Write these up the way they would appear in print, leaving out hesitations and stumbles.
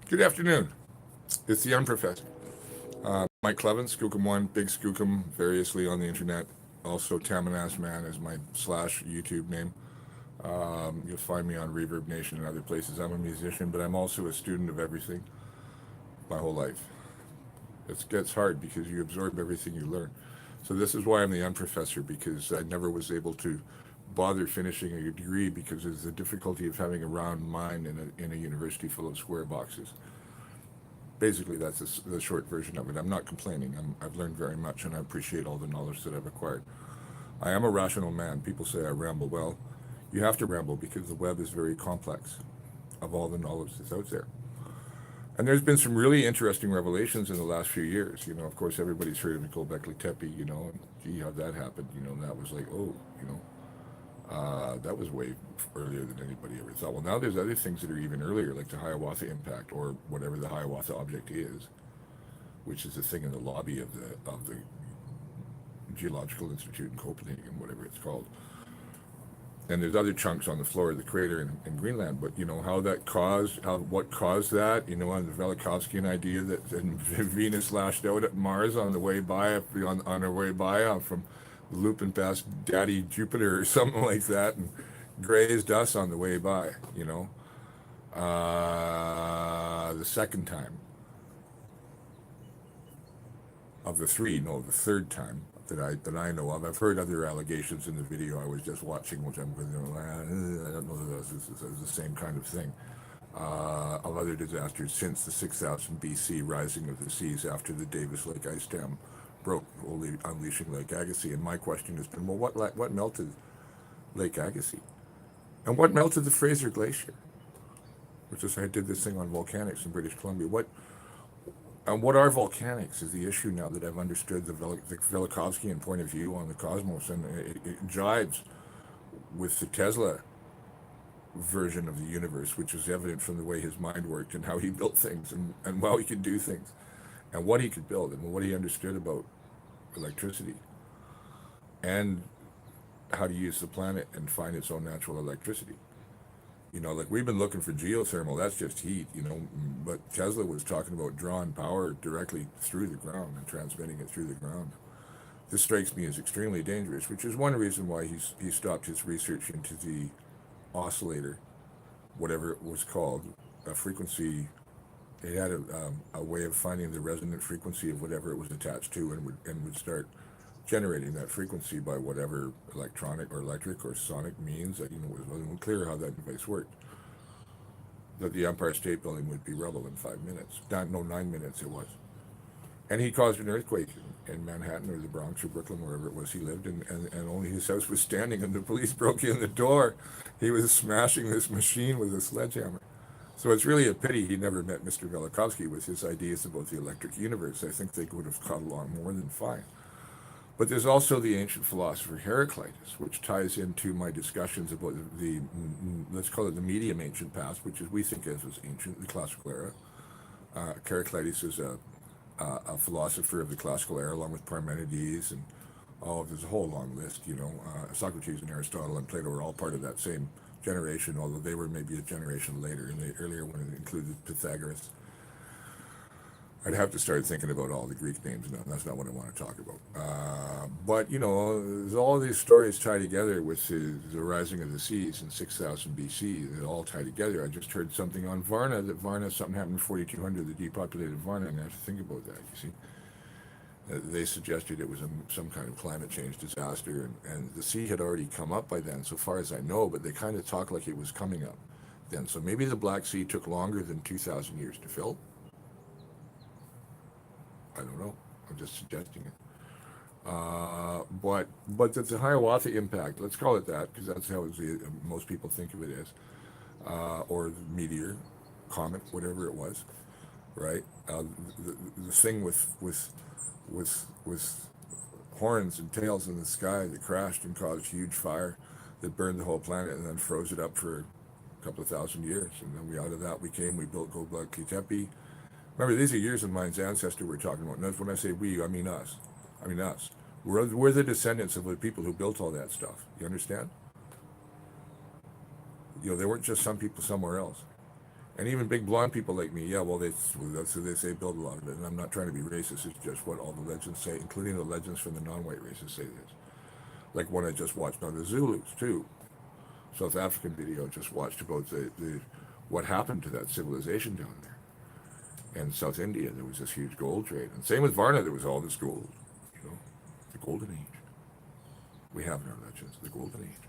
Good afternoon. It's the Unprofessor. Mike Clevin, Skookum1, Big Skookum, variously on the internet. Also, Tamanas Man is my slash YouTube name. You'll find me on Reverb Nation and other places. I'm a musician, but I'm also a student of everything my whole life. It gets hard because you absorb everything you learn. So this is why I'm the Unprofessor, because I never was able to bother finishing a degree because of the difficulty of having a round mind in a university full of square boxes. Basically, that's the short version of it. I'm not complaining. I've learned very much, and I appreciate all the knowledge that I've acquired. I am a rational man. People say I ramble. Well, you have to ramble because the web is very complex of all the knowledge that's out there. And there's been some really interesting revelations in the last few years. Of course, everybody's heard of Nicole Beckley Tepe, and gee, how'd that happen? That was like, oh, that was way earlier than anybody ever thought. Well, now there's other things that are even earlier, like the Hiawatha impact or whatever the Hiawatha object is, which is the thing in the lobby of the Geological Institute in Copenhagen, whatever it's called. And there's other chunks on the floor of the crater in Greenland, but how that caused, what caused that, on the Velikovskian idea that Venus lashed out at Mars on the way by, on her way by from looping past Daddy Jupiter or something like that, and grazed us on the way by. The second time of the three, no, the third time that I know of. I've heard other allegations in the video I was just watching, which I'm going to, I don't know that this is the same kind of thing. Of other disasters since the 6000 BC rising of the seas after the Davis Lake ice dam broke, only unleashing Lake Agassiz. And my question has been, well, what melted Lake Agassiz? And what melted the Fraser Glacier? Which is, I did this thing on volcanics in British Columbia. What are volcanics is the issue now that I've understood the Velikovskian point of view on the cosmos, and it jives with the Tesla version of the universe, which is evident from the way his mind worked and how he built things and how he could do things and what he could build and what he understood about electricity and how to use the planet and find its own natural electricity. Like we've been looking for geothermal, that's just heat, but Tesla was talking about drawing power directly through the ground and transmitting it through the ground. This strikes me as extremely dangerous, which is one reason why he stopped his research into the oscillator, whatever it was called, a frequency. It had a way of finding the resonant frequency of whatever it was attached to, and would start generating that frequency by whatever electronic or electric or sonic means. It wasn't clear how that device worked. That the Empire State Building would be rubble in 5 minutes. No, 9 minutes it was. And he caused an earthquake in Manhattan or the Bronx or Brooklyn, wherever it was he lived, and only his house was standing, and the police broke in the door. He was smashing this machine with a sledgehammer. So it's really a pity he never met Mr. Velikovsky with his ideas about the electric universe. I think they would have got along more than fine. But there's also the ancient philosopher Heraclitus, which ties into my discussions about the let's call it the medium ancient past, which is we think of as ancient, the classical era. Heraclitus is a philosopher of the classical era, along with Parmenides, and there's a whole long list. Socrates and Aristotle and Plato are all part of that same generation, although they were maybe a generation later. In the earlier one, it included Pythagoras. I'd have to start thinking about all the Greek names now. That's not what I want to talk about. But, all these stories tie together with the rising of the seas in 6000 BC. They all tie together. I just heard something on Varna, something happened in 4200, the depopulated Varna, and I have to think about that, you see. They suggested it was some kind of climate change disaster, and the sea had already come up by then, so far as I know, but they kind of talk like it was coming up then. So maybe the Black Sea took longer than 2,000 years to fill. I don't know. I'm just suggesting it. But the Hiawatha impact, let's call it that, because that's how most people think of it as, or the meteor, comet, whatever it was, right? The thing with horns and tails in the sky that crashed and caused huge fire that burned the whole planet and then froze it up for a couple of thousand years. And then out of that we built Göbekli Tepe. Remember, these are years of mine's ancestor we're talking about. And when I say we, I mean us. Us. We're the descendants of the people who built all that stuff. You understand? They weren't just some people somewhere else. And even big blonde people like me, yeah, well, that's who they say build a lot of it. And I'm not trying to be racist. It's just what all the legends say, including the legends from the non-white races say this. Like one I just watched on the Zulus too, South African video I just watched about the what happened to that civilization down there. In South India, there was this huge gold trade. And same with Varna, there was all this gold, you know, the golden age. We have in our legends, the golden age.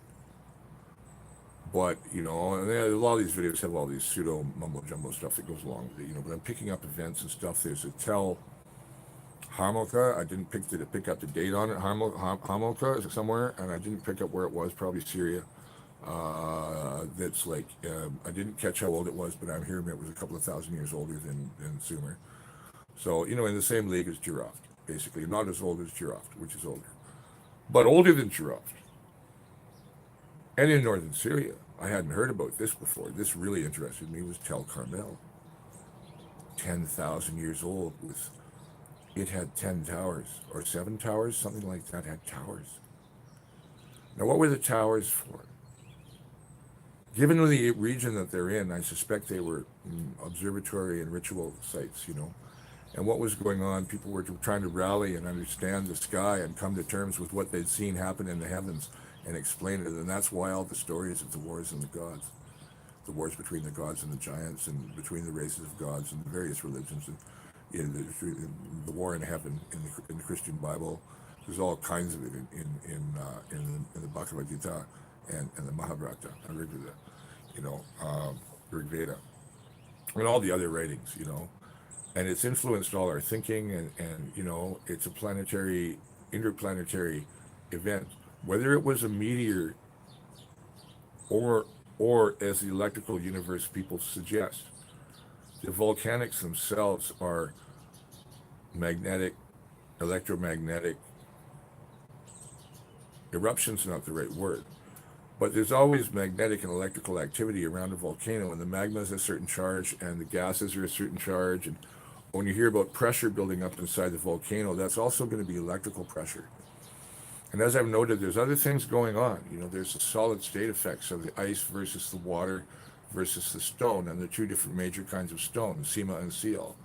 But, you know, and a lot of these videos have all these pseudo mumbo jumbo stuff that goes along with it, you know, but I'm picking up events and stuff. There's a Tel Hamoka. I didn't pick up the date on it. Hamoka is somewhere, and I didn't pick up where it was, probably Syria. That's like, I didn't catch how old it was, but I'm hearing it was a couple of thousand years older than Sumer. So, you know, in the same league as Giraffe, basically. Not as old as Giraffe, which is older, but older than Giraffe. And in northern Syria, I hadn't heard about this before. This really interested me, was Tel Carmel. 10,000 years old. It had 10 towers, or 7 towers, something like that, had towers. Now, what were the towers for? Given the region that they're in, I suspect they were observatory and ritual sites, you know. And what was going on, people were trying to rally and understand the sky and come to terms with what they'd seen happen in the heavens and explain it. And that's why all the stories of the wars and the gods, the wars between the gods and the giants, and between the races of gods and the various religions, and you know, the war in heaven in the Christian Bible. There's all kinds of it in the Bhagavad Gita and the Mahabharata and Rig Veda, you know, Rig Veda, and all the other writings, you know. And it's influenced all our thinking, and you know, it's a interplanetary event. Whether it was a meteor or as the electrical universe people suggest, the volcanics themselves are magnetic, electromagnetic eruptions, not the right word, but there's always magnetic and electrical activity around a volcano, and the magma is a certain charge and the gases are a certain charge. And when you hear about pressure building up inside the volcano, that's also going to be electrical pressure. And as I've noted, there's other things going on. You know, there's the solid state effects of the ice versus the water versus the stone, and the two different major kinds of stone, Sema and Seal,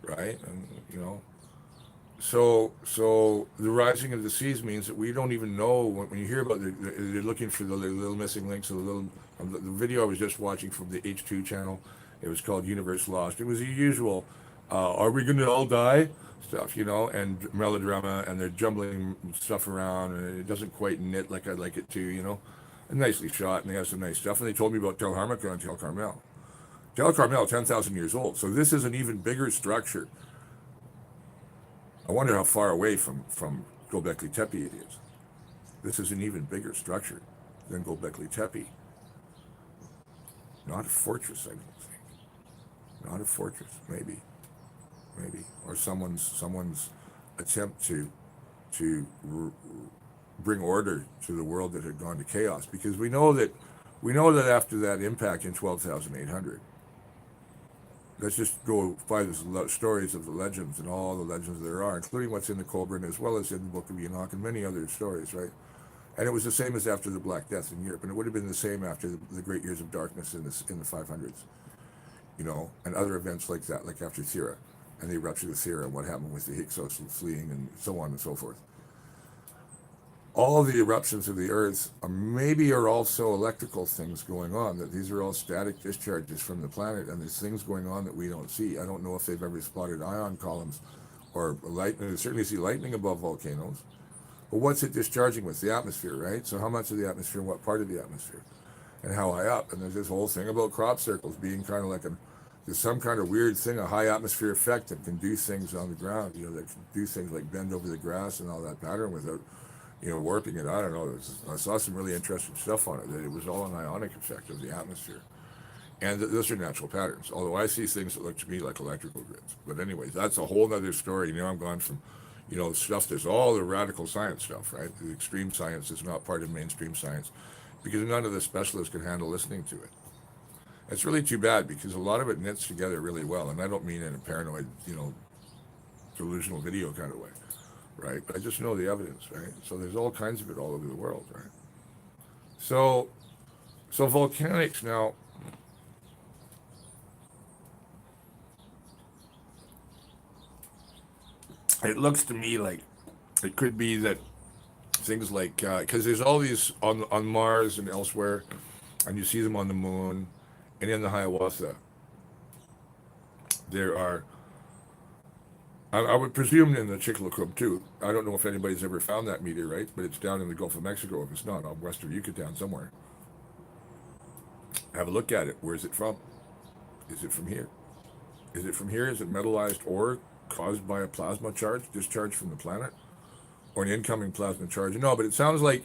right? And you know, so the rising of the seas means that we don't even know when you hear about they're looking for the little missing links, the video I was just watching from the H2 channel. It was called Universe Lost. It was the usual, are we going to all die? Stuff, you know, and melodrama, and they're jumbling stuff around, and it doesn't quite knit like I'd like it to, you know. And nicely shot, and they have some nice stuff. And they told me about Tel Harmaca and Tel Carmel. Tel Carmel, 10,000 years old. So this is an even bigger structure. I wonder how far away from Göbekli Tepe it is. This is an even bigger structure than Göbekli Tepe. Not a fortress, I don't think. Not a fortress, maybe, or someone's attempt to bring order to the world that had gone to chaos. Because we know that after that impact in 12,800. Let's just go by the stories of the legends and all the legends there are, including what's in the Kolbrin, as well as in the Book of Enoch and many other stories, right? And it was the same as after the Black Death in Europe, and it would have been the same after the Great Years of Darkness in the 500s, you know, and other events like that, like after Thera, and the eruption of Thera, and what happened with the Hyksos fleeing, and so on and so forth. All the eruptions of the earth are also electrical things going on, that these are all static discharges from the planet, and there's things going on that we don't see. I don't know if they've ever spotted ion columns or lightning. They certainly see lightning above volcanoes. But what's it discharging with? The atmosphere, right? So how much of the atmosphere and what part of the atmosphere? And how high up? And there's this whole thing about crop circles being kind of like there's some kind of weird thing, a high atmosphere effect that can do things on the ground, you know, that can do things like bend over the grass and all that pattern without, you know, warping it. I don't know. I saw some really interesting stuff on it, that it was all an ionic effect of the atmosphere. And those are natural patterns, although I see things that look to me like electrical grids. But anyways, that's a whole other story. You know, I'm gone from, you know, stuff, there's all the radical science stuff, right? The extreme science is not part of mainstream science because none of the specialists can handle listening to it. It's really too bad because a lot of it knits together really well. And I don't mean in a paranoid, you know, delusional video kind of way, right? But I just know the evidence, right? So there's all kinds of it all over the world, right? So volcanics now, It looks to me like it could be that things like because there's all these on Mars and elsewhere, and you see them on the moon, and in the Hiawatha, there are. I would presume in the Chicxulub too. I don't know if anybody's ever found that meteorite, but it's down in the Gulf of Mexico. If it's not, on western Yucatan somewhere. Have a look at it. Where is it from? Is it from here? Is it from here? Is it metallized ore caused by a plasma charge discharged from the planet, or an incoming plasma charge? No, but it sounds like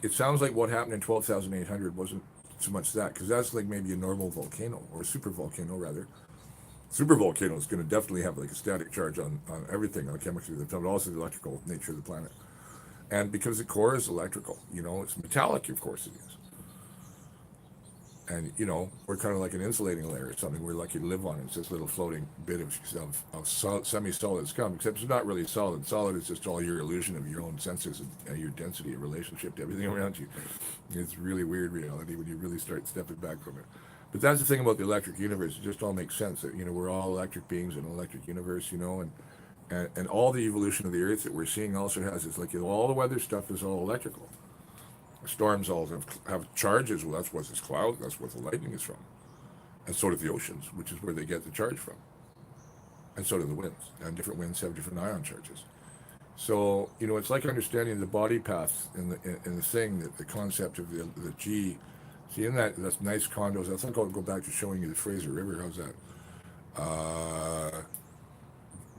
what happened in 12,800 wasn't so much that, because that's like maybe a normal volcano or a super volcano rather. Super volcano is going to definitely have like a static charge on everything, on chemistry, but also the electrical nature of the planet. And because the core is electrical, it's metallic, of course it is. And we're kind of like an insulating layer or something we're lucky to live on. It's this little floating bit of semi-solid scum, except it's not really solid. Solid is just all your illusion of your own senses and your density and relationship to everything around you. It's really weird reality when you really start stepping back from it. But that's the thing about the electric universe. It just all makes sense that we're all electric beings in an electric universe. And all the evolution of the Earth that we're seeing also has, it's like all the weather stuff is all electrical. Storms all have charges. Well, that's what this cloud, that's what the lightning is from. And so do the oceans, which is where they get the charge from. And so do the winds. And different winds have different ion charges. So, it's like understanding the body paths in the thing, that the concept of the G. See, in that's nice condos. I think I'll go back to showing you the Fraser River. How's that?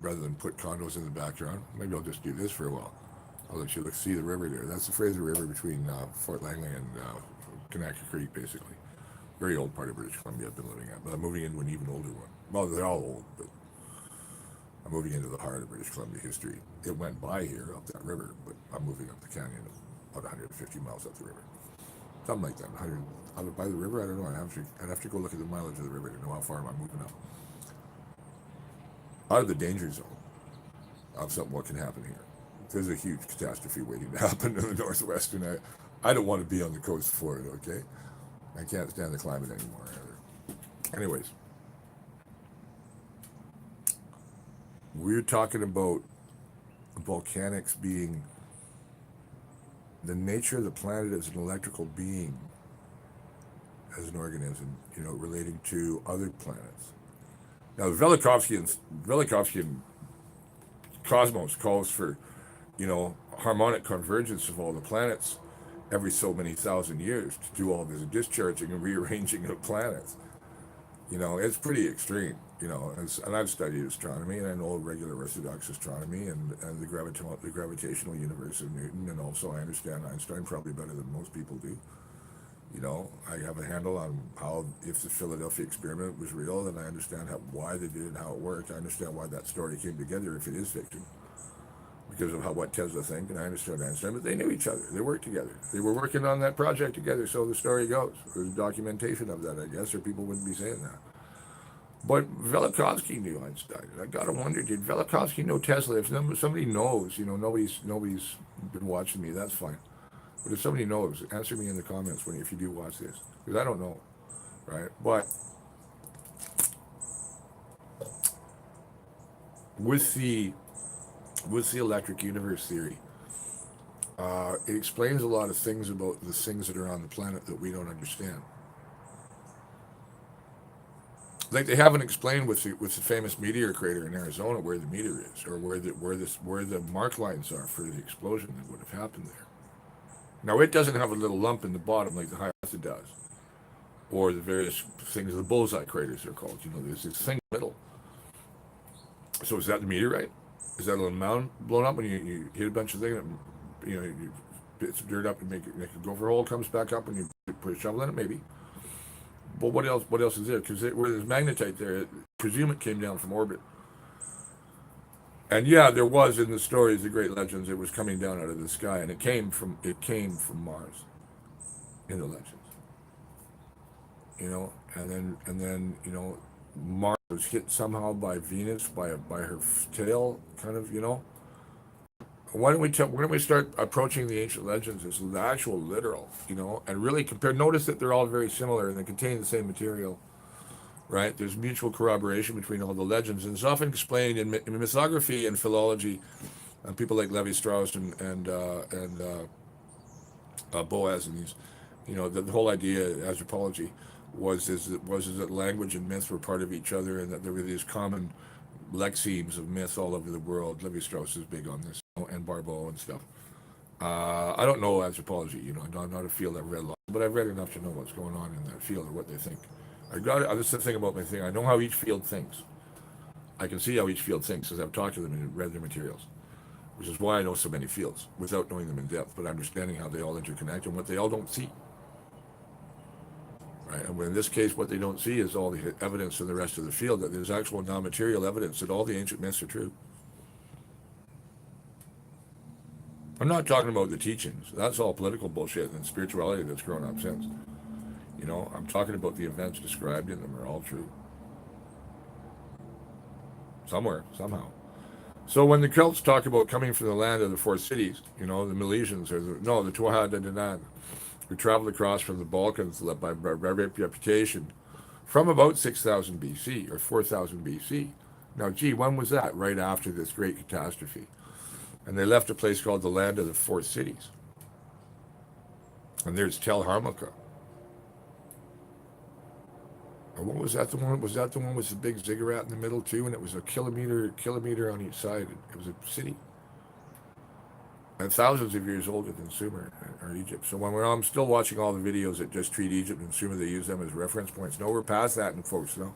Rather than put condos in the background. Maybe I'll just do this for a while. I'll let you see the river there. That's the Fraser River between Fort Langley and Kanaka Creek, basically. Very old part of British Columbia I've been living at, but I'm moving into an even older one. Well, they're all old, but I'm moving into the heart of British Columbia history. It went by here, up that river, but I'm moving up the canyon about 150 miles up the river. Something like that. 100 by the river, I don't know. I'd have to go look at the mileage of the river to know how far I'm moving up. Out of the danger zone of something what can happen here. There's a huge catastrophe waiting to happen in the Northwest, and I don't want to be on the coast of Florida, okay? I can't stand the climate anymore, either. Anyways, we're talking about volcanics being the nature of the planet as an electrical being, as an organism, relating to other planets. Now, the Velikovskian cosmos calls for harmonic convergence of all the planets every so many thousand years to do all this discharging and rearranging of planets. It's pretty extreme, and I've studied astronomy, and I know regular Orthodox astronomy and the gravitational universe of Newton, and also I understand Einstein probably better than most people do. I have a handle on how, if the Philadelphia experiment was real, then I understand why they did it and how it worked. I understand why that story came together if it is fiction, because of what Tesla think, and I understood Einstein, but they knew each other. They worked together. They were working on that project together, so the story goes. There's documentation of that, I guess, or people wouldn't be saying that. But Velikovsky knew Einstein. I gotta wonder, did Velikovsky know Tesla? If somebody knows, nobody's been watching me, that's fine. But if somebody knows, answer me in the comments if you do watch this, because I don't know, right? But with the electric universe theory, it explains a lot of things about the things that are on the planet that we don't understand. Like they haven't explained with the famous meteor crater in Arizona where the meteor is, or where the mark lines are for the explosion that would have happened there. Now it doesn't have a little lump in the bottom like the Hiawatha does, or the various things, the bullseye craters are called. There's this thing in the middle. So is that the meteorite? Is that a little mound blown up when you hit a bunch of things? You put some dirt up and make a gopher hole, comes back up, and you put a shovel in it, maybe. But what else? What else is there? Because where there's magnetite there, presume it came down from orbit. And yeah, there was in the stories, the great legends, it was coming down out of the sky, and it came from Mars in the legends. And then Mars was hit somehow by Venus by her tail, kind of. Why don't we start approaching the ancient legends as the actual literal, and really compare? Notice that they're all very similar and they contain the same material. Right? There's mutual corroboration between all the legends, and it's often explained in mythography and philology. and people like Levi Strauss and Boaz and these, the whole idea anthropology was that language and myth were part of each other, and that there were these common lexemes of myth all over the world. Levi Strauss is big on this, and Barbeau and stuff. I don't know anthropology, I'm not a field I've read a lot, but I've read enough to know what's going on in that field or what they think. That's the thing about my thing. I know how each field thinks. I can see how each field thinks as I've talked to them and read their materials, which is why I know so many fields without knowing them in depth, but understanding how they all interconnect and what they all don't see. Right? And in this case, what they don't see is all the evidence in the rest of the field, that there's actual non-material evidence that all the ancient myths are true. I'm not talking about the teachings. That's all political bullshit and spirituality that's grown up since. I'm talking about the events described in them are all true. Somewhere, somehow. So when the Celts talk about coming from the land of the four cities, the Milesians, the Tuatha De Danann, who traveled across from the Balkans by reputation from about 6,000 BC or 4,000 BC. Now, when was that? Right after this great catastrophe. And they left a place called the land of the four cities. And there's Tel Harmaka. Or what was that the one? Was that the one with the big ziggurat in the middle too? And it was a kilometer on each side. It was a city. And thousands of years older than Sumer or Egypt. So I'm still watching all the videos that just treat Egypt and Sumer, they use them as reference points. No, we're past that, and folks, no.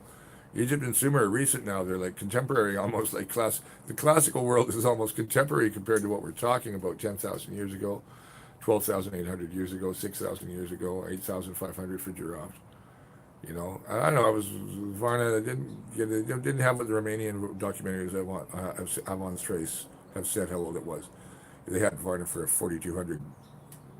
Egypt and Sumer are recent now. They're like contemporary, almost like the classical world is almost contemporary compared to what we're talking about 10,000 years ago, 12,800 years ago, 6,000 years ago, 8,500 for giraffes. I don't know. I was Varna. Didn't have what the Romanian documentaries have on trace have said how old it was. They had Varna for a 4,200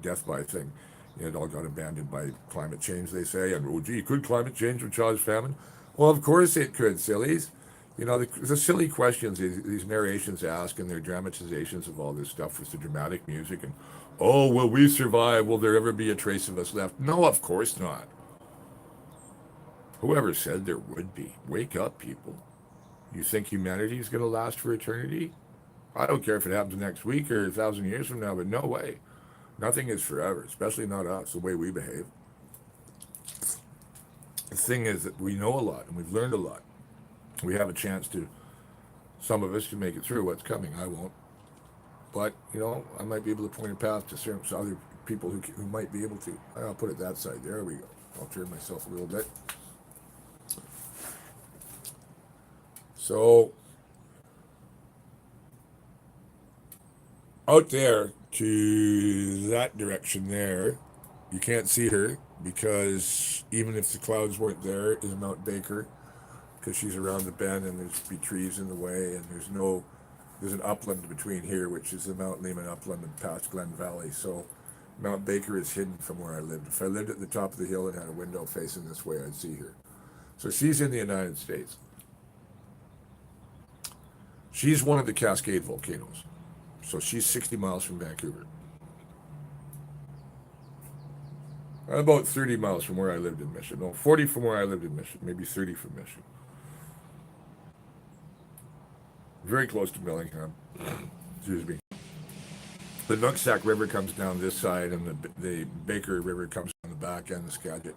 death by thing. It all got abandoned by climate change, they say. And could climate change cause famine? Well, of course it could, sillies. The silly questions these narrations ask, and their dramatizations of all this stuff with the dramatic music and, will we survive? Will there ever be a trace of us left? No, of course not. Whoever said there would be? Wake up, people. You think humanity is going to last for eternity? I don't care if it happens next week or 1,000 years from now, but no way. Nothing is forever, especially not us, the way we behave. The thing is that we know a lot and we've learned a lot. We have a chance some of us, to make it through what's coming. I won't. But, I might be able to point a path to certain other people who might be able to. I'll put it that side. There we go. I'll turn myself a little bit. So, out there to that direction there, you can't see her because even if the clouds weren't there, is Mount Baker, because she's around the bend and there's be trees in the way, and there's an upland between here, which is the Mount Lehman upland and past Glen Valley. So Mount Baker is hidden from where I lived. If I lived at the top of the hill and had a window facing this way, I'd see her. So she's in the United States. She's one of the Cascade volcanoes. So she's 60 miles from Vancouver. About 30 miles from where I lived in Mission. No, 40 from where I lived in Mission. Maybe 30 from Mission. Very close to Bellingham. Excuse me. The Nooksack River comes down this side, and the Baker River comes on the back end of the Skagit.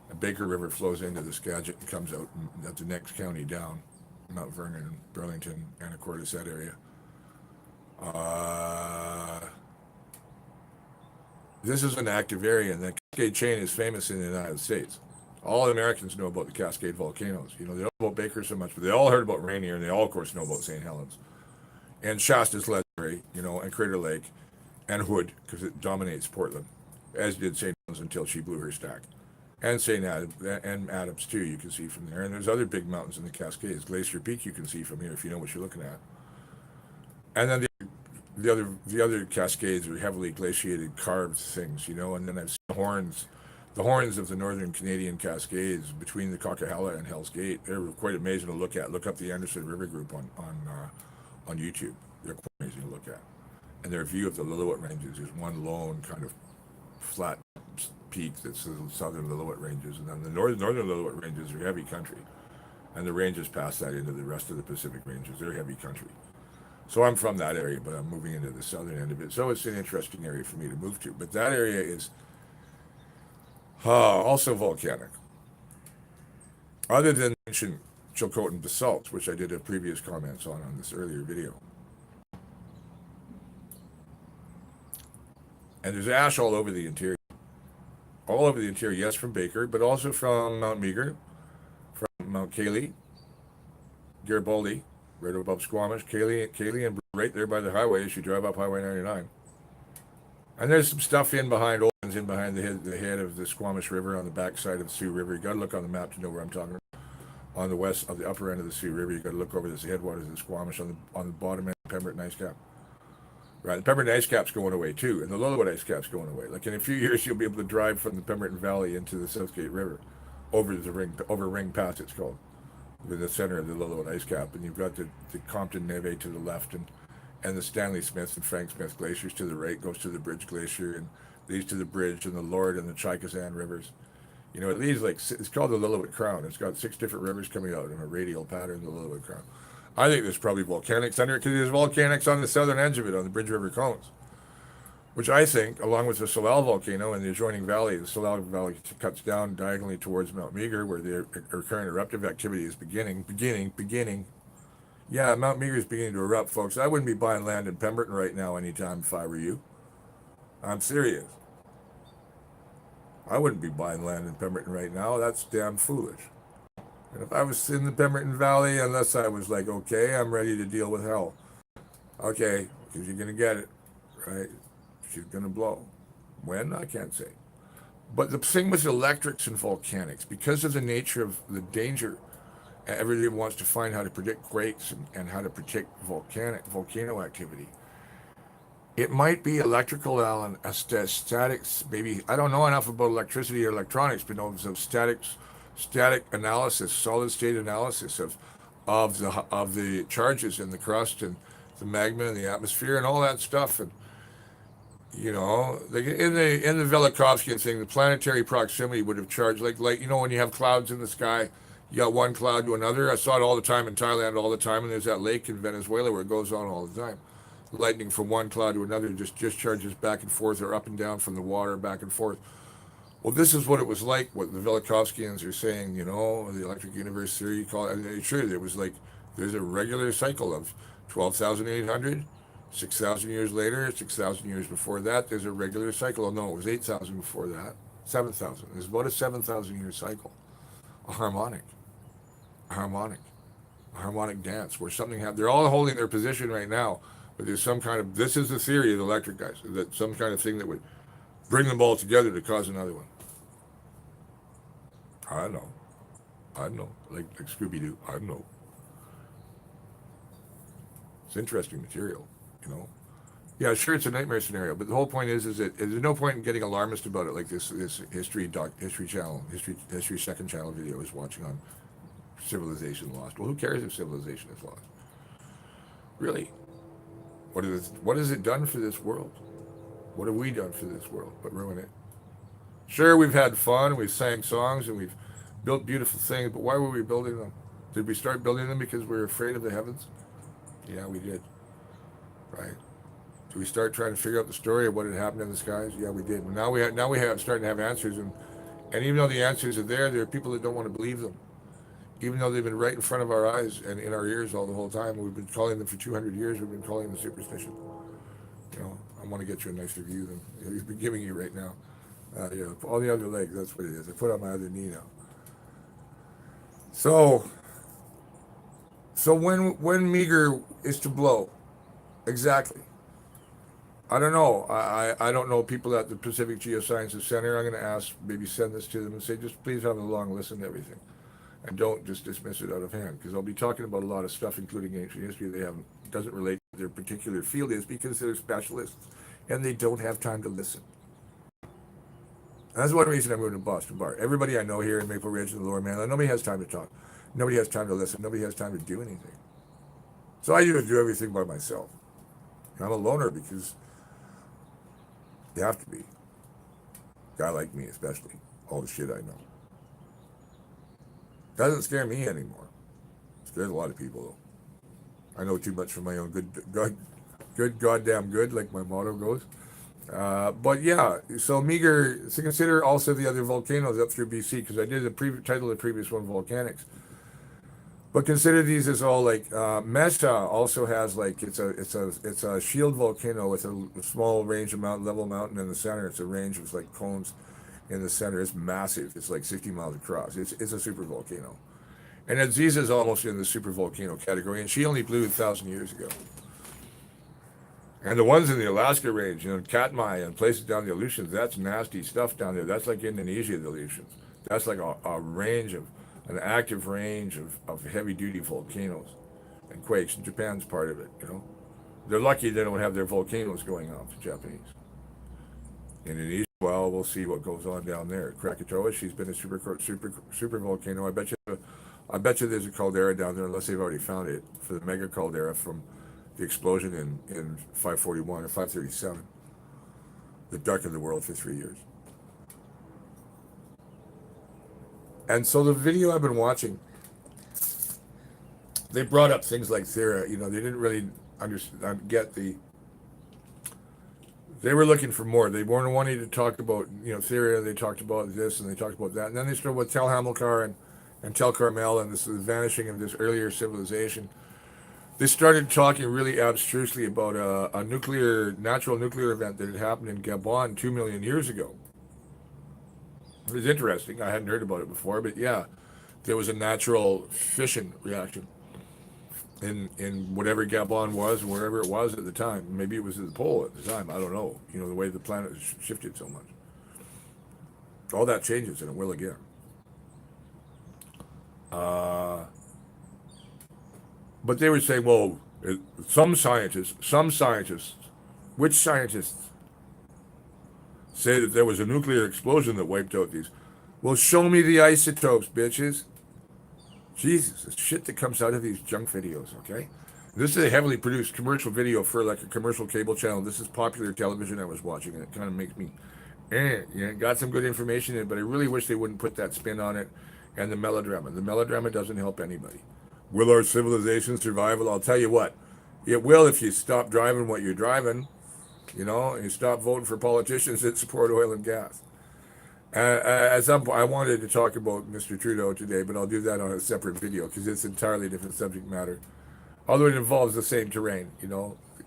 The Baker River flows into the Skagit and comes out at the next county down. Mount Vernon, Burlington, Anacortes, that area. This is an active area, and the Cascade chain is famous in the United States. All Americans know about the Cascade volcanoes. They don't know about Baker so much, but they all heard about Rainier, and they all, of course, know about St. Helens. And Shasta's legendary, and Crater Lake, and Hood, because it dominates Portland, as did St. Helens until she blew her stack. And St. Adams, too, you can see from there. And there's other big mountains in the Cascades. Glacier Peak you can see from here if you know what you're looking at. And then the other Cascades are heavily glaciated, carved things, and then I've seen the horns of the northern Canadian Cascades between the Coquihalla and Hell's Gate. They're quite amazing to look at. Look up the Anderson River Group on YouTube. They're quite amazing to look at. And their view of the Lillooet Ranges is one lone kind of flat peak that's the southern Lillooet Ranges, and then the northern Lillooet Ranges are heavy country, and the ranges past that into the rest of the Pacific Ranges, they're heavy country. So I'm from that area, but I'm moving into the southern end of it. So it's an interesting area for me to move to. But that area is also volcanic. Other than ancient Chilcotin basalts, which I did a previous comments on this earlier video. And there's ash all over the interior. All over the interior, yes, from Baker, but also from Mount Meager, from Mount Cayley, Garibaldi, right above Squamish, Cayley, and right there by the highway as you drive up Highway 99. And there's some stuff in behind Olins, in behind the head of the Squamish River on the backside of the Sioux River. You got to look on the map to know where I'm talking about. On the west, of the upper end of the Sioux River, you got to look over this headwaters of the Squamish on the bottom end of Pembroke Ice Cap. Right, the Pembroke Ice Cap's going away too, and the Lillooet Ice Cap's going away. Like in a few years, you'll be able to drive from the Pembroke Valley into the Southgate River, over Ring Pass, it's called, in the center of the Lillooet Ice Cap, and you've got the Compton Neve to the left, and the Stanley Smith and Frank Smith glaciers to the right, goes to the Bridge Glacier, and leads to the Bridge and the Lord and the Chickasan rivers. You know, it leads like, it's called the Lillooet Crown. It's got 6 different rivers coming out in a radial pattern, the Lillooet Crown. I think there's probably volcanics under it because there's volcanics on the southern edge of it, on the Bridge River Cones, which I think, along with the Salal volcano and the adjoining valley, the Salal Valley cuts down diagonally towards Mount Meager, where the current eruptive activity is beginning. Yeah, Mount Meager is beginning to erupt, folks. I wouldn't be buying land in Pemberton right now anytime if I were you. I'm serious. I wouldn't be buying land in Pemberton right now. That's damn foolish. And if I was in the Pemberton Valley, unless I was like, okay, I'm ready to deal with hell. Okay, because you're going to get it, right? She's going to blow. When? I can't say. But the thing with electrics and volcanics, because of the nature of the danger, everybody wants to find how to predict quakes and how to predict volcano activity. It might be electrical and statics, maybe. I don't know enough about electricity or electronics, but know some static analysis, solid state analysis of the charges in the crust and the magma and the atmosphere and all that stuff. And you know, like in the Velikovskian thing, the planetary proximity would have charged like you know, when you have clouds in the sky, you got one cloud to another. I saw it all the time in Thailand, all the time, and there's that lake in Venezuela where it goes on all the time. Lightning from one cloud to another just discharges back and forth or up and down from the water back and forth. Well, this is what it was like, what the Velikovskians are saying, you know, the electric universe theory, you call it. Sure, there was like, there's a regular cycle of 12,800, 6,000 years later, 6,000 years before that, there's a regular cycle. Oh, no, it was 8,000 before that, 7,000. There's about a 7,000 year cycle, a harmonic dance where something happened. They're all holding their position right now, but there's some kind of, this is the theory of the electric guys, that some kind of thing that would bring them all together to cause another one. I don't know. Like Scooby-Doo. I don't know. It's interesting material, you know. Yeah, sure, it's a nightmare scenario, but the whole point is that there's no point in getting alarmist about it, like this history second channel video is watching on civilization lost. Well, who cares if civilization is lost? Really? What has it done for this world? What have we done for this world but ruin it? Sure, we've had fun, we've sang songs, and we've built beautiful things, but why were we building them? Did we start building them because we were afraid of the heavens? Yeah, we did. Right? Did we start trying to figure out the story of what had happened in the skies? Yeah, we did. Now we have starting to have answers, and even though the answers are there are people that don't want to believe them. Even though they've been right in front of our eyes and in our ears all the whole time. We've been calling them for 200 years, we've been calling them superstition. You know, I want to get you a nicer view than you've been giving you right now. Yeah, on the other leg, that's what it is. I put on my other knee now. So when Meager is to blow, exactly. I don't know. I don't know people at the Pacific Geosciences Center. I'm going to ask, maybe send this to them and say, just please have a long listen to everything. And don't just dismiss it out of hand, because I'll be talking about a lot of stuff, including ancient history, doesn't relate to their particular field is because they're specialists and they don't have time to listen. And that's one reason I'm moving to Boston Bar. Everybody I know here in Maple Ridge and the Lower Mainland, nobody has time to talk. Nobody has time to listen. Nobody has time to do anything. So I do everything by myself. And I'm a loner because you have to be. A guy like me, especially. All the shit I know. Doesn't scare me anymore. It scares a lot of people, though. I know too much for my own good goddamn good, like my motto goes. But yeah, so meager to consider also the other volcanoes up through BC, because I did the title of the previous one Volcanics. But consider these as all like Mesa also has like it's a shield volcano with a small range of level mountain in the center. It's a range of like cones in the center. It's massive. It's like 60 miles across. It's a super volcano. And Aziza is almost in the super volcano category, and she only blew 1,000 years ago. And the ones in the Alaska range, Katmai and places down the Aleutians, that's nasty stuff down there. That's like Indonesia, the Aleutians. That's like an active range of heavy duty volcanoes and quakes. And Japan's part of it. They're lucky they don't have their volcanoes going off, the Japanese. Indonesia, well, we'll see what goes on down there. Krakatoa, she's been a super volcano. I bet you there's a caldera down there, unless they've already found it, for the mega caldera from the explosion in 541 or 537 that darkened the world for 3 years. And so the video I've been watching, they brought up things like Thera. They didn't really understand, get the. They were looking for more. They weren't wanting to talk about Thera. They talked about this and they talked about that, and then they started with Tel Hamilcar and Tel Carmel and this the vanishing of this earlier civilization. They started talking really abstrusely about a natural nuclear event that had happened in Gabon 2 million years ago. It was interesting. I hadn't heard about it before, but yeah, there was a natural fission reaction in whatever Gabon was, wherever it was at the time. Maybe it was at the pole at the time. I don't know. The way the planet shifted so much. All that changes, and it will again. But they were saying, well, some scientists, which scientists say that there was a nuclear explosion that wiped out these? Well, show me the isotopes, bitches. Jesus, the shit that comes out of these junk videos, okay? This is a heavily produced commercial video for like a commercial cable channel. This is popular television I was watching, and it kind of makes me, got some good information in it, but I really wish they wouldn't put that spin on it and the melodrama. The melodrama doesn't help anybody. Will our civilization survive? Well, I'll tell you what, it will if you stop driving what you're driving, and you stop voting for politicians that support oil and gas. I wanted to talk about Mr. Trudeau today, but I'll do that on a separate video because it's entirely different subject matter. Although it involves the same terrain,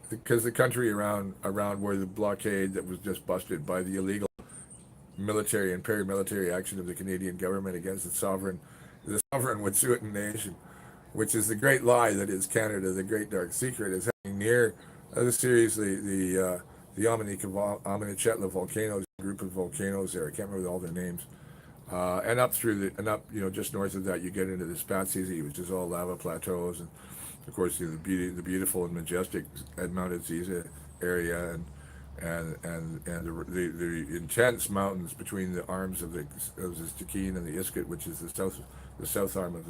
because the country around where the blockade that was just busted by the illegal military and paramilitary action of the Canadian government against the sovereign Wet'suwet'en nation, which is the great lie that is Canada, the great dark secret, is happening near the series, the Aminichetla volcanoes, group of volcanoes there. I can't remember all their names. And up just north of that, you get into the Spatsizi, which is all lava plateaus, and of course the beautiful and majestic Mount Aziza area, and the intense mountains between the arms of the Stikine and the Iskut, which is the south arm of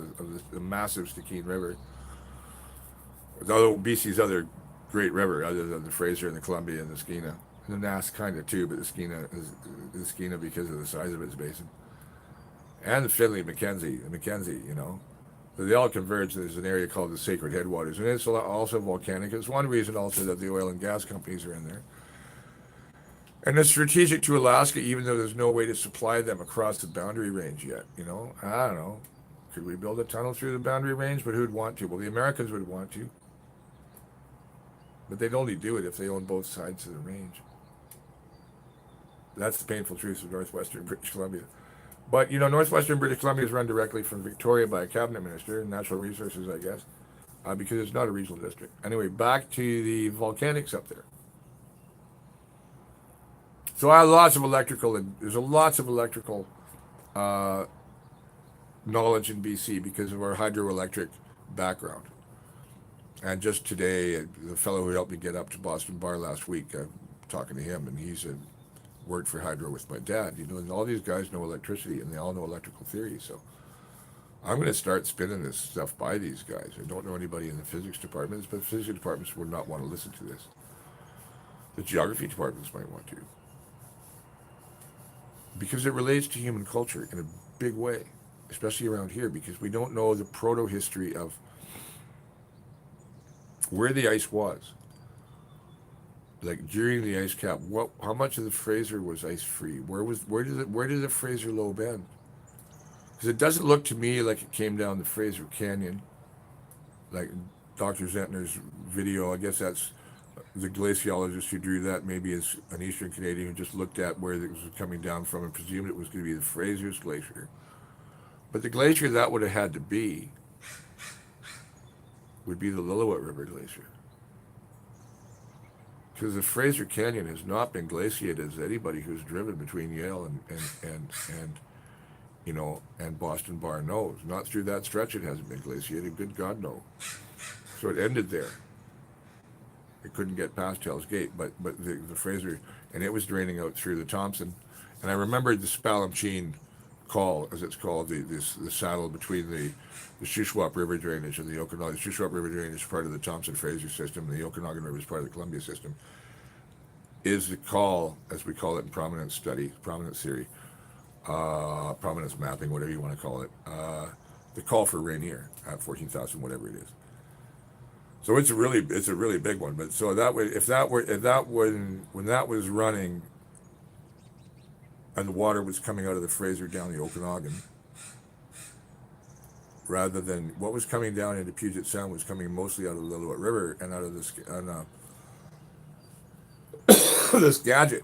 the massive Stikine River. Although BC's other great river, other than the Fraser and the Columbia and the Skeena, and the Nass kind of too, but the Skeena because of the size of its basin, and the Finley, Mackenzie, So they all converge. There's an area called the Sacred Headwaters, and it's also volcanic. It's one reason also that the oil and gas companies are in there. And it's strategic to Alaska, even though there's no way to supply them across the boundary range yet. I don't know. Could we build a tunnel through the boundary range? But who'd want to? Well, the Americans would want to. But they'd only do it if they own both sides of the range. That's the painful truth of northwestern British Columbia. But, northwestern British Columbia is run directly from Victoria by a cabinet minister, natural resources, I guess, because it's not a regional district. Anyway, back to the volcanics up there. So I have there's lots of electrical knowledge in BC because of our hydroelectric background. And just today, the fellow who helped me get up to Boston Bar last week, I'm talking to him, and he's worked for hydro with my dad. And all these guys know electricity, and they all know electrical theory. So I'm going to start spinning this stuff by these guys. I don't know anybody in the physics departments, but physics departments would not want to listen to this. The geography departments might want to. Because it relates to human culture in a big way, especially around here, because we don't know the proto-history of where the ice was, like during the ice cap, how much of the Fraser was ice free? Where did the Fraser lobe end? Because it doesn't look to me like it came down the Fraser Canyon, like Dr. Zentner's video. I guess that's the glaciologist who drew that. Maybe is an Eastern Canadian who just looked at where it was coming down from and presumed it was going to be the Fraser's glacier. But the glacier that would have had to be would be the Lillooet River Glacier. Because the Fraser Canyon has not been glaciated as anybody who's driven between Yale and and Boston Bar knows. Not through that stretch it hasn't been glaciated. Good God, no. So it ended there. It couldn't get past Hell's Gate, but the Fraser, and it was draining out through the Thompson. And I remembered the Spallancheen call, as it's called, the saddle between the Shuswap River drainage and the Okanagan. The Shuswap River drainage is part of the Thompson-Fraser system, and the Okanagan River is part of the Columbia system. Is the call, as we call it in prominence study, prominence theory, prominence mapping, whatever you want to call it, the call for Rainier at 14,000, whatever it is. So it's a really big one. But so that way, when that was running, and the water was coming out of the Fraser down the Okanagan, rather than what was coming down into Puget Sound was coming mostly out of the Lillooet River and out of the Skagit,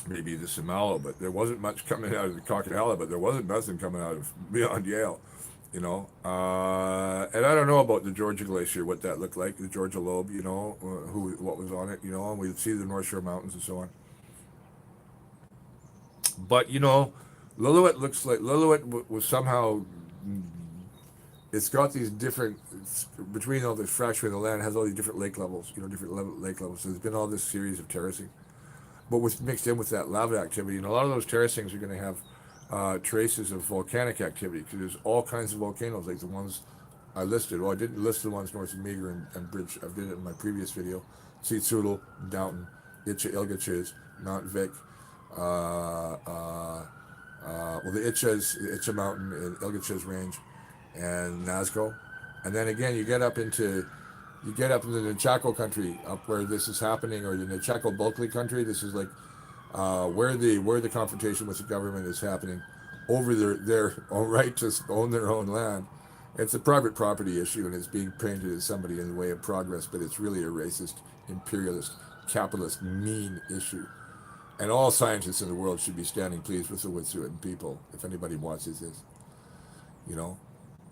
maybe the Samallo, but there wasn't much coming out of the Coquihalla, but there wasn't nothing coming out of beyond Yale. And I don't know about the Georgia Glacier, what that looked like, the Georgia Lobe, what was on it, and we'd see the North Shore Mountains and so on. But, Lillooet was somehow, it's got these different, between all the fracturing of the land, has all these different lake levels, lake levels. So there's been all this series of terracing. But mixed in with that lava activity, and a lot of those terracings are going to have traces of volcanic activity, because there's all kinds of volcanoes, like the ones I listed. Well, I didn't list the ones north of Meager and Bridge. I did it in my previous video. Tsiitsula, Downton, Ilgachiz, Mount Vic, the Itcha Mountain and Ilgachiz Range, and Nazca. And then again, you get up into the Nechako country, up where this is happening, or the Nechako Bulkley country. This is like where the confrontation with the government is happening over their own right to own their own land. It's a private property issue, and it's being painted as somebody in the way of progress, but it's really a racist, imperialist, capitalist, mean issue. And all scientists in the world should be standing pleased with the Wet'suwet'en people, if anybody watches this.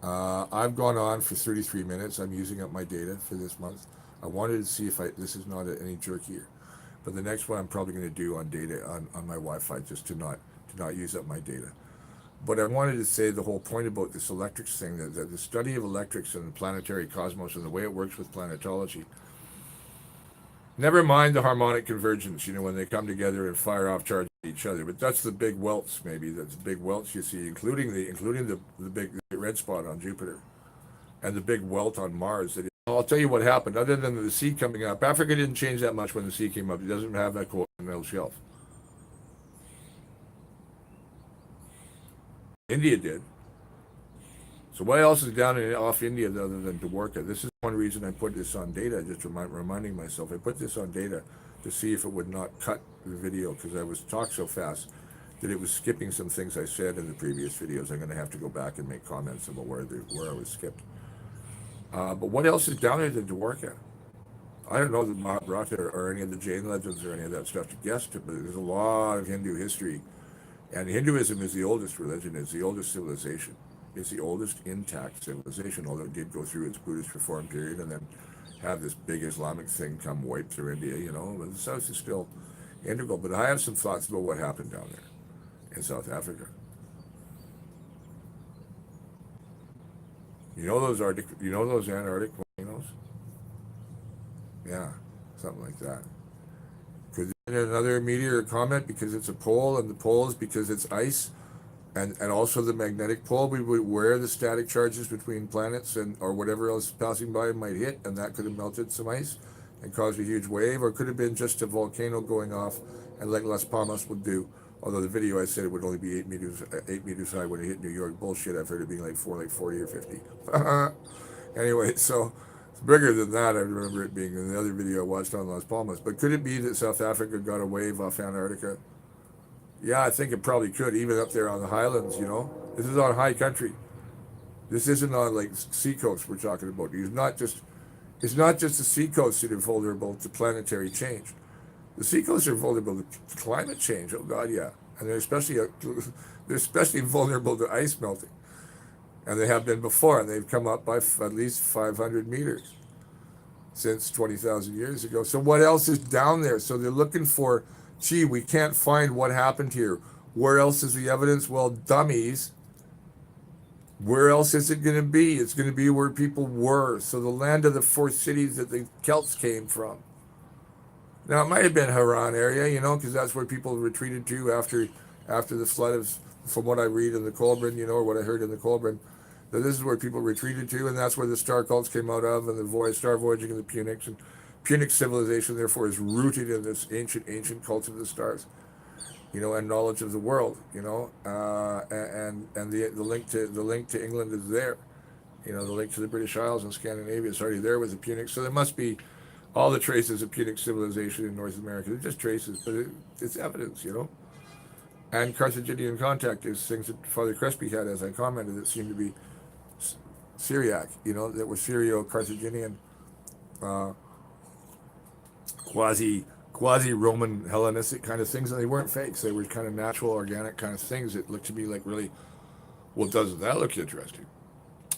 I've gone on for 33 minutes. I'm using up my data for this month. I wanted to see if this is not any jerkier. But the next one I'm probably going to do on data on my Wi-Fi, just to not use up my data. But I wanted to say the whole point about this electrics thing, that the study of electrics and the planetary cosmos and the way it works with planetology. Never mind the harmonic convergence, when they come together and fire off charges at each other. But that's the big welts, maybe. That's the big welts you see, including the big red spot on Jupiter, and the big welt on Mars. I'll tell you what happened. Other than the sea coming up, Africa didn't change that much when the sea came up. It doesn't have that continental shelf. India did. So what else is down off India other than Dwarka? This is one reason I put this on data, just reminding myself. I put this on data to see if it would not cut the video, because I was talking so fast that it was skipping some things I said in the previous videos. I'm going to have to go back and make comments about where I was skipped. But what else is down there than Dwarka? I don't know the Mahabharata or any of the Jain legends or any of that stuff to guess to, but there's a lot of Hindu history. And Hinduism is the oldest religion, it's the oldest civilization. It's the oldest intact civilization, although it did go through its Buddhist reform period and then have this big Islamic thing come wipe through India, but the South is still integral. But I have some thoughts about what happened down there in South Africa. Those Antarctic volcanoes? Yeah, something like that. Could there be another meteor comment because it's a pole, and the pole is because it's ice, and also the magnetic pole, where the static charges between planets or whatever else passing by might hit, and that could have melted some ice and caused a huge wave, or could have been just a volcano going off, and like Las Palmas would do. Although the video I said it would only be 8 meters high when it hit New York. Bullshit. I've heard it being like 40 or 50. Anyway, so bigger than that. I remember it being in the other video I watched on Las Palmas. But could it be that South Africa got a wave off Antarctica? Yeah, I think it probably could, even up there on the highlands, you know? This is on high country. This isn't on like seacoast we're talking about. It's not just the seacoasts that are vulnerable to planetary change. The seacoasts are vulnerable to climate change. Oh God, yeah, and they're especially vulnerable to ice melting, and they have been before, and they've come up by at least 500 meters since 20,000 years ago. So what else is down there? So they're looking for, gee, we can't find what happened here. Where else is the evidence? Well, dummies. Where else is it going to be? It's going to be where people were. So the land of the four cities that the Celts came from. Now it might have been Haran area, you know, because that's where people retreated to after the flood of, from what I read in the Colburn, you know, or what I heard in the Colburn, that this is where people retreated to, and that's where the star cults came out of, and the star voyaging and the Punics, and Punic civilization therefore is rooted in this ancient cult of the stars, you know, and knowledge of the world, you know, and the link to England is there, you know, the link to the British Isles and Scandinavia is already there with the Punics, so there must be all the traces of Punic civilization in North America. They're just traces, but it's evidence, you know. And Carthaginian contact is things that Father Crespi had, as I commented, that seemed to be Syriac, you know, that were Syrio-Carthaginian, uh, quasi Roman Hellenistic kind of things, and they weren't fakes. They were kind of natural, organic kind of things that looked to me like really, well, doesn't that look interesting?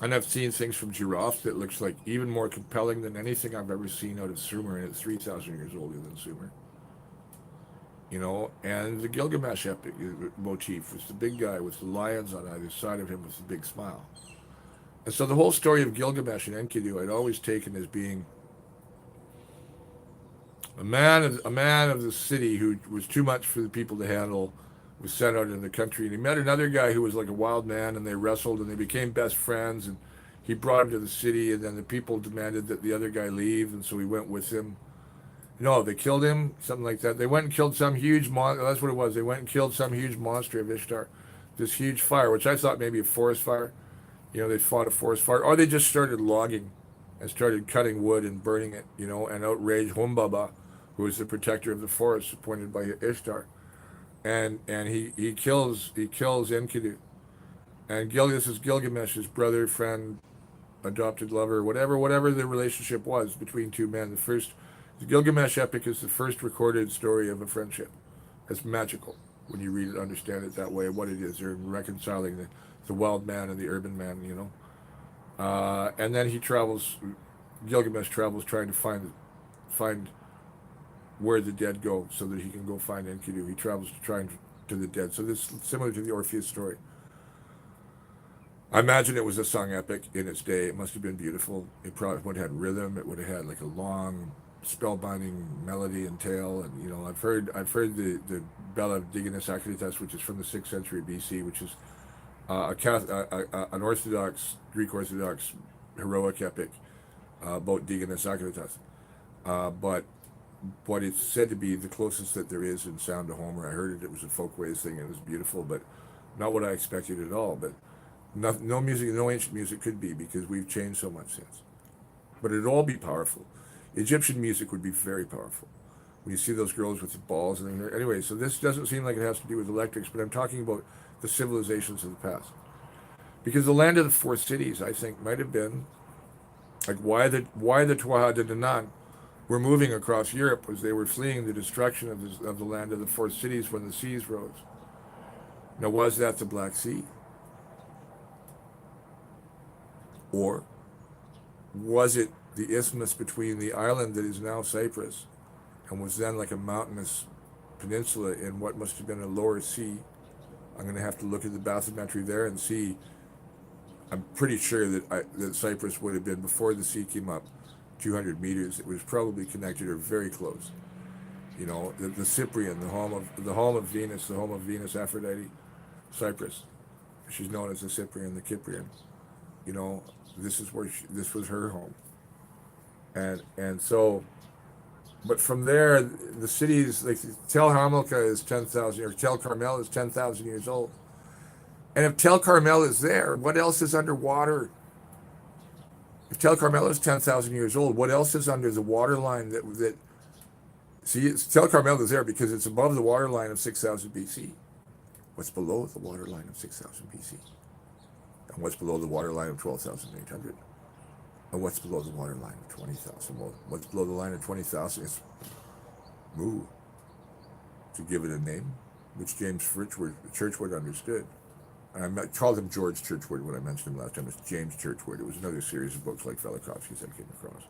And I've seen things from giraffes that looks like even more compelling than anything I've ever seen out of Sumer, and it's 3,000 years older than Sumer. You know, and the Gilgamesh epic motif was the big guy with the lions on either side of him with the big smile. And so the whole story of Gilgamesh and Enkidu I'd always taken as being a man of the city who was too much for the people to handle, was sent out in the country, and he met another guy who was like a wild man, and they wrestled, and they became best friends, and he brought him to the city, and then the people demanded that the other guy leave, and so he went with him. No, they killed him, something like that. They went and killed some huge monster. That's what it was. They went and killed some huge monster of Ishtar, this huge fire, which I thought maybe a forest fire. You know, they fought a forest fire, or they just started logging and started cutting wood and burning it, you know, and outraged Humbaba, who was the protector of the forest appointed by Ishtar. And he kills Enkidu. And this is Gilgamesh's brother, friend, adopted lover, whatever the relationship was between two men. The Gilgamesh epic is the first recorded story of a friendship. It's magical when you read it, understand it that way, what it is. They're reconciling the wild man and the urban man, you know. And then Gilgamesh travels trying to find where the dead go so that he can go find Enkidu. He travels to the dead. So this is similar to the Orpheus story. I imagine it was a song epic in its day. It must have been beautiful. It probably would have had rhythm. It would have had like a long spellbinding melody and tale. And you know, I've heard the Bella Digonis Akritas, which is from the 6th century BC, which is an Orthodox, Greek Orthodox heroic epic about Digonis Akritas. But it's said to be the closest that there is in sound to Homer. I heard it was a folkways thing. It was beautiful, but not what I expected at all. But no music, no ancient music could be, because we've changed so much since. But it'd all be powerful. Egyptian music would be very powerful. When you see those girls with the balls and everything. Anyway, so this doesn't seem like it has to do with electrics, but I'm talking about the civilizations of the past. Because the land of the four cities, I think, might have been like why the Tuatha De Danann were moving across Europe was they were fleeing the destruction of the land of the four cities when the seas rose. Now, was that the Black Sea? Or was it the isthmus between the island that is now Cyprus and was then like a mountainous peninsula in what must have been a lower sea? I'm going to have to look at the bathymetry there and see. I'm pretty sure that Cyprus would have been, before the sea came up, 200 meters. It was probably connected or very close. You know, the Cyprian, the home of Venus, the home of Venus Aphrodite, Cyprus. She's known as the Cyprian, the Cyprian. You know, this was her home. And so, but from there, the cities, like Tel Hamilca is 10,000, or Tel Carmel is 10,000 years old. And if Tel Carmel is there, what else is underwater? If Tel Carmelo is 10,000 years old, what else is under the water line that see, Tel Carmelo is there because it's above the water line of 6,000 BC. What's below the water line of 6,000 BC? And what's below the water line of 12,800? And what's below the water line of 20,000? Well, what's below the line of 20,000 is Mu, to give it a name, which James Churchward understood. And I called him George Churchward when I mentioned him last time. It's James Churchward. It was another series of books like Velikovsky's I came across,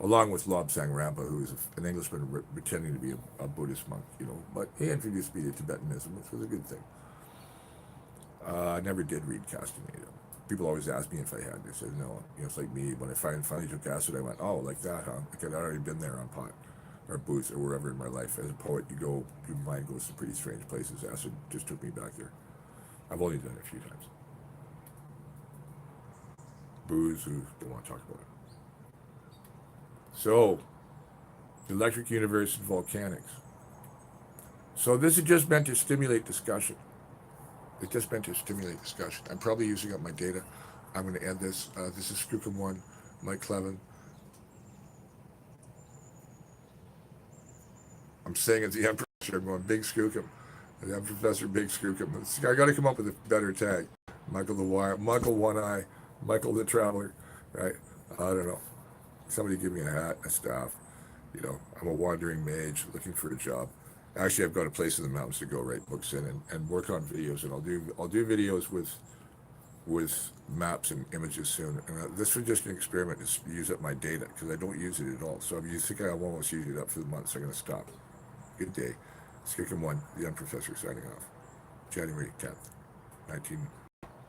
along with Lobsang Rampa, who is an Englishman pretending to be a Buddhist monk, But he introduced me to Tibetanism, which was a good thing. I never did read Castaneda. People always ask me if I had. They said no. It's like me. When I finally took acid, I went, oh, like that, huh? Like I'd already been there on pot or booze or wherever in my life. As a poet, your mind goes to pretty strange places. Acid just took me back there. I've only done it a few times. Booze, don't want to talk about it. So, electric universe and volcanics. So this is just meant to stimulate discussion. It's just meant to stimulate discussion. I'm probably using up my data. I'm going to end this. This is Skookum 1, Mike Clevin. I'm saying it's the Emperor. I'm going Big Skookum. I'm Professor Big Skookum. I got to come up with a better tag. Michael the Wire, Michael One Eye, Michael the Traveler, right? I don't know. Somebody give me a hat, a staff. I'm a wandering mage looking for a job. Actually, I've got a place in the mountains to go write books in and work on videos, and I'll do videos with maps and images soon. And this was just an experiment to use up my data because I don't use it at all. So if you think I've almost used it up for the month, so I'm going to stop. Good day. Skookum 1, the Unprofessor signing off. January 10th, 19.